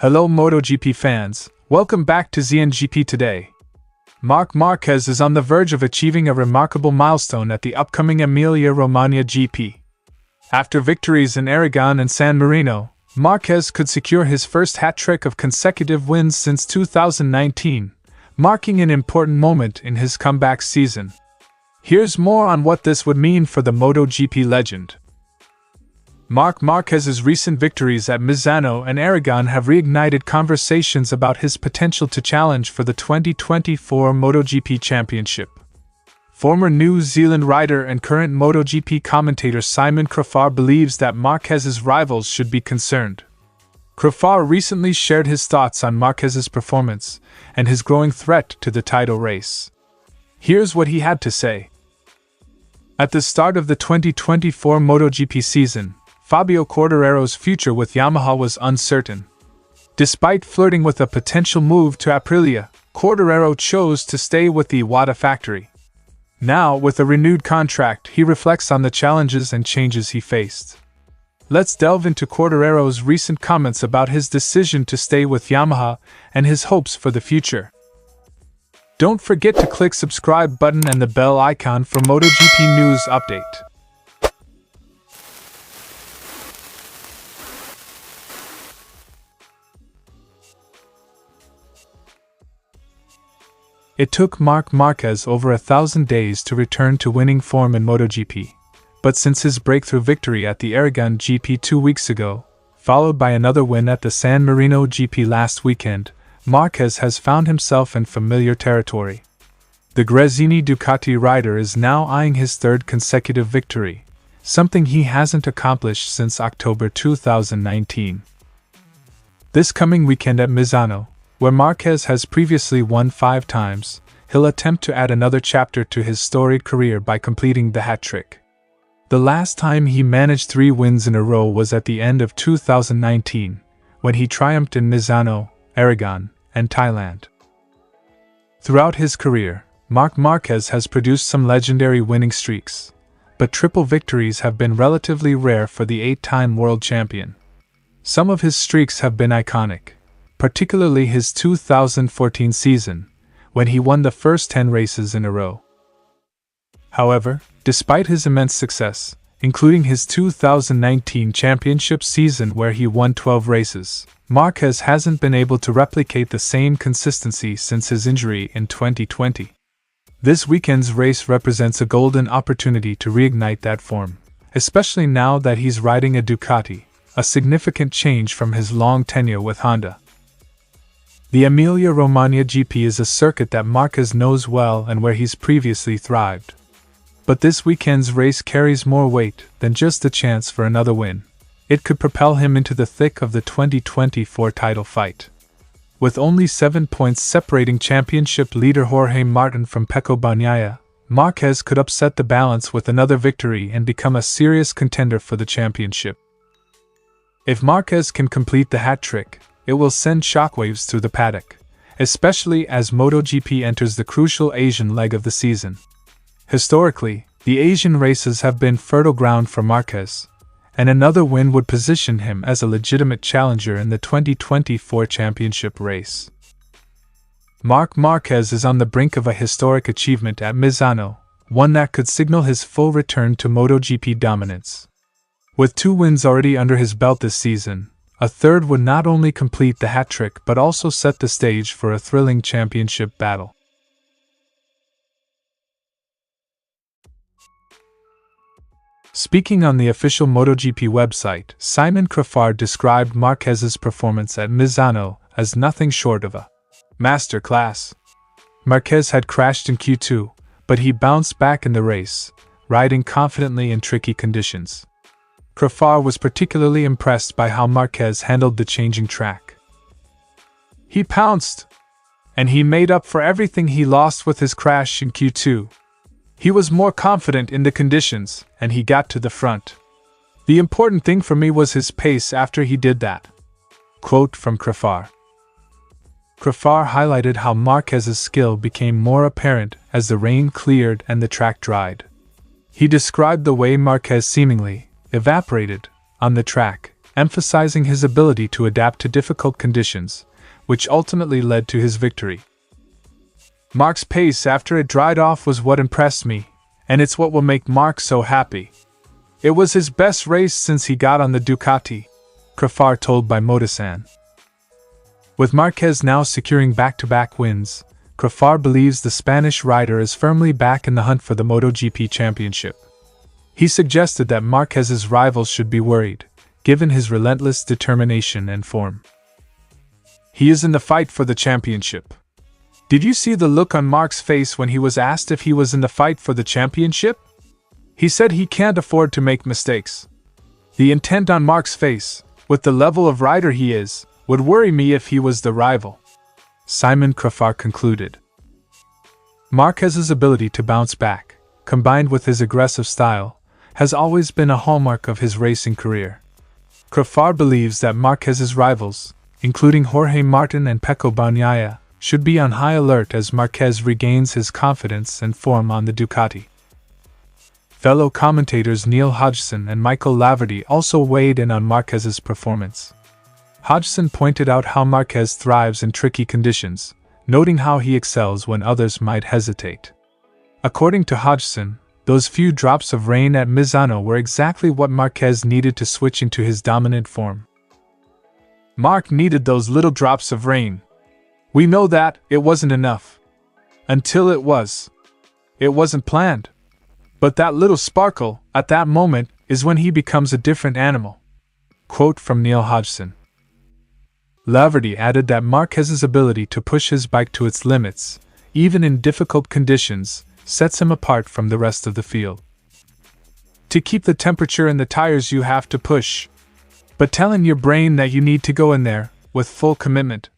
Hello MotoGP fans, welcome back to ZNGP today. Marc Marquez is on the verge of achieving a remarkable milestone at the upcoming Emilia Romagna GP. After victories in Aragon and San Marino, Marquez could secure his first hat-trick of consecutive wins since 2019, marking an important moment in his comeback season. Here's more on what this would mean for the MotoGP legend. Marc Marquez's recent victories at Misano and Aragon have reignited conversations about his potential to challenge for the 2024 MotoGP Championship. Former New Zealand rider and current MotoGP commentator Simon Crafar believes that Marquez's rivals should be concerned. Crafar recently shared his thoughts on Marquez's performance and his growing threat to the title race. Here's what he had to say. At the start of the 2024 MotoGP season, Fabio Cero's future with Yamaha was uncertain. Despite flirting with a potential move to Aprilia, Cero chose to stay with the Iwata factory. Now, with a renewed contract, he reflects on the challenges and changes he faced. Let's delve into Cero's recent comments about his decision to stay with Yamaha and his hopes for the future. Don't forget to click subscribe button and the bell icon for MotoGP news update. It took Marc Marquez over 1,000 days to return to winning form in MotoGP, but since his breakthrough victory at the Aragon GP 2 weeks ago, followed by another win at the San Marino GP last weekend, Marquez has found himself in familiar territory. The Gresini Ducati rider is now eyeing his third consecutive victory, something he hasn't accomplished since October 2019. This coming weekend at Misano, where Marquez has previously won 5 times, he'll attempt to add another chapter to his storied career by completing the hat-trick. The last time he managed 3 wins in a row was at the end of 2019, when he triumphed in Misano, Aragon, and Thailand. Throughout his career, Marc Marquez has produced some legendary winning streaks, but triple victories have been relatively rare for the 8-time world champion. Some of his streaks have been iconic, particularly his 2014 season, when he won the first 10 races in a row. However, despite his immense success, including his 2019 championship season where he won 12 races, Marquez hasn't been able to replicate the same consistency since his injury in 2020. This weekend's race represents a golden opportunity to reignite that form, especially now that he's riding a Ducati, a significant change from his long tenure with Honda. The Emilia Romagna GP is a circuit that Marquez knows well and where he's previously thrived. But this weekend's race carries more weight than just the chance for another win. It could propel him into the thick of the 2024 title fight. With only 7 points separating championship leader Jorge Martin from Pecco Bagnaia, Marquez could upset the balance with another victory and become a serious contender for the championship. If Marquez can complete the hat-trick, it will send shockwaves through the paddock, especially as MotoGP enters the crucial Asian leg of the season. Historically, the Asian races have been fertile ground for Marquez, and another win would position him as a legitimate challenger in the 2024 championship race. Marc Marquez is on the brink of a historic achievement at Misano, one that could signal his full return to MotoGP dominance. With 2 wins already under his belt this season, a third would not only complete the hat-trick but also set the stage for a thrilling championship battle. Speaking on the official MotoGP website, Simon Crafar described Marquez's performance at Misano as nothing short of a masterclass. Marquez had crashed in Q2, but he bounced back in the race, riding confidently in tricky conditions. Crafar was particularly impressed by how Marquez handled the changing track. He pounced, and he made up for everything he lost with his crash in Q2. He was more confident in the conditions, and he got to the front. The important thing for me was his pace after he did that. Quote from Crafar. Crafar highlighted how Marquez's skill became more apparent as the rain cleared and the track dried. He described the way Marquez seemingly evaporated on the track, emphasizing his ability to adapt to difficult conditions, which ultimately led to his victory. Marc's pace after it dried off was what impressed me, and it's what will make Marc so happy. It was his best race since he got on the Ducati, Crafar told by Motosan. With Marquez now securing back-to-back wins, Crafar believes the Spanish rider is firmly back in the hunt for the MotoGP Championship. He suggested that Marquez's rivals should be worried, given his relentless determination and form. He is in the fight for the championship. Did you see the look on Marc's face when he was asked if he was in the fight for the championship? He said he can't afford to make mistakes. The intent on Marc's face, with the level of rider he is, would worry me if he was the rival, Simon Crafar concluded. Marquez's ability to bounce back, combined with his aggressive style, has always been a hallmark of his racing career. Crafar believes that Marquez's rivals, including Jorge Martin and Pecco Bagnaia, should be on high alert as Marquez regains his confidence and form on the Ducati. Fellow commentators Neil Hodgson and Michael Laverty also weighed in on Marquez's performance. Hodgson pointed out how Marquez thrives in tricky conditions, noting how he excels when others might hesitate. According to Hodgson, those few drops of rain at Misano were exactly what Marquez needed to switch into his dominant form. Marc needed those little drops of rain. We know that it wasn't enough. Until it was. It wasn't planned. But that little sparkle, at that moment, is when he becomes a different animal. Quote from Neil Hodgson. Laverty added that Marquez's ability to push his bike to its limits, even in difficult conditions, sets him apart from the rest of the field. To keep the temperature in the tires you have to push. But telling your brain that you need to go in there, with full commitment.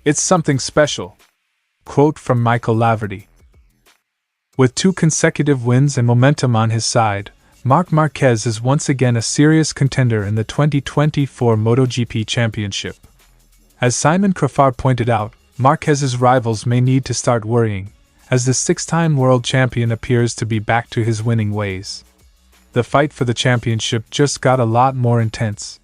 It's something special. Quote from Michael Laverty. With 2 consecutive wins and momentum on his side, Marc Marquez is once again a serious contender in the 2024 MotoGP Championship. As Simon Crafar pointed out, Marquez's rivals may need to start worrying, as the 6-time world champion appears to be back to his winning ways. The fight for the championship just got a lot more intense.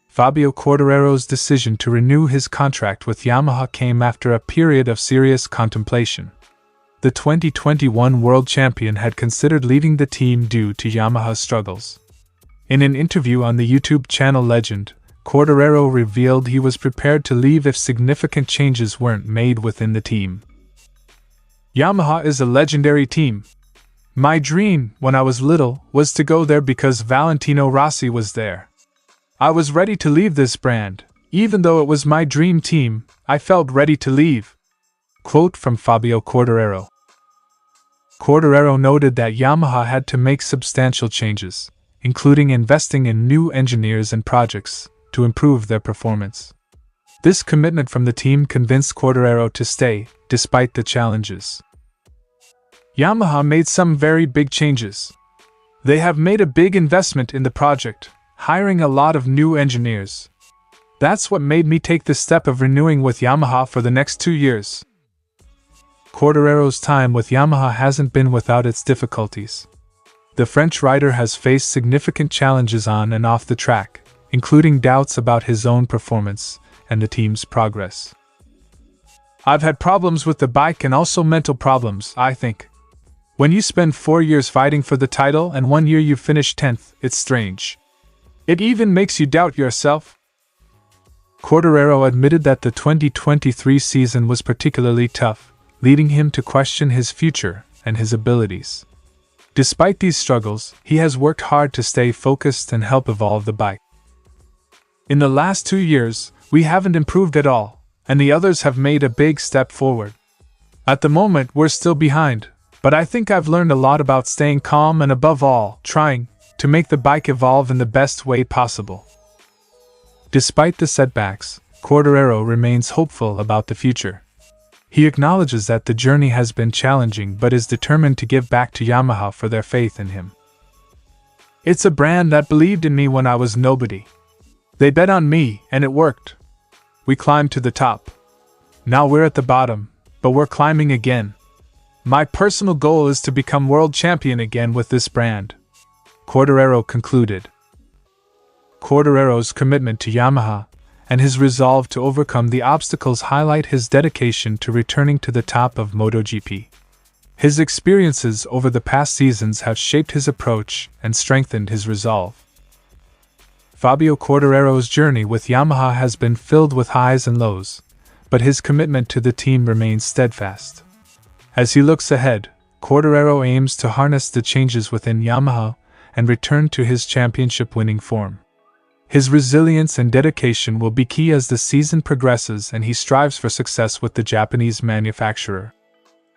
Fabio Quartararo's decision to renew his contract with Yamaha came after a period of serious contemplation. The 2021 world champion had considered leaving the team due to Yamaha's struggles. In an interview on the YouTube channel Legend, Quartararo revealed he was prepared to leave if significant changes weren't made within the team. Yamaha is a legendary team. My dream, when I was little, was to go there because Valentino Rossi was there. I was ready to leave this brand. Even though it was my dream team, I felt ready to leave. Quote from Fabio Quartararo. Quartararo noted that Yamaha had to make substantial changes, including investing in new engineers and projects, to improve their performance. This commitment from the team convinced Quartararo to stay, despite the challenges. Yamaha made some very big changes. They have made a big investment in the project, hiring a lot of new engineers. That's what made me take the step of renewing with Yamaha for the next 2 years. Quartararo's time with Yamaha hasn't been without its difficulties. The French rider has faced significant challenges on and off the track, including doubts about his own performance and the team's progress. I've had problems with the bike and also mental problems, I think. When you spend 4 years fighting for the title and 1 year you finish 10th, it's strange. It even makes you doubt yourself. Quartararo admitted that the 2023 season was particularly tough, leading him to question his future and his abilities. Despite these struggles, he has worked hard to stay focused and help evolve the bike. In the last 2 years, we haven't improved at all, and the others have made a big step forward. At the moment, we're still behind, but I think I've learned a lot about staying calm and above all, trying to make the bike evolve in the best way possible. Despite the setbacks, Quartararo remains hopeful about the future. He acknowledges that the journey has been challenging but is determined to give back to Yamaha for their faith in him. It's a brand that believed in me when I was nobody. They bet on me, and it worked. We climbed to the top. Now we're at the bottom, but we're climbing again. My personal goal is to become world champion again with this brand, Quartararo concluded. Quartararo's commitment to Yamaha and his resolve to overcome the obstacles highlight his dedication to returning to the top of MotoGP. His experiences over the past seasons have shaped his approach and strengthened his resolve. Fabio Quartararo's journey with Yamaha has been filled with highs and lows, but his commitment to the team remains steadfast. As he looks ahead, Quartararo aims to harness the changes within Yamaha and return to his championship-winning form. His resilience and dedication will be key as the season progresses and he strives for success with the Japanese manufacturer.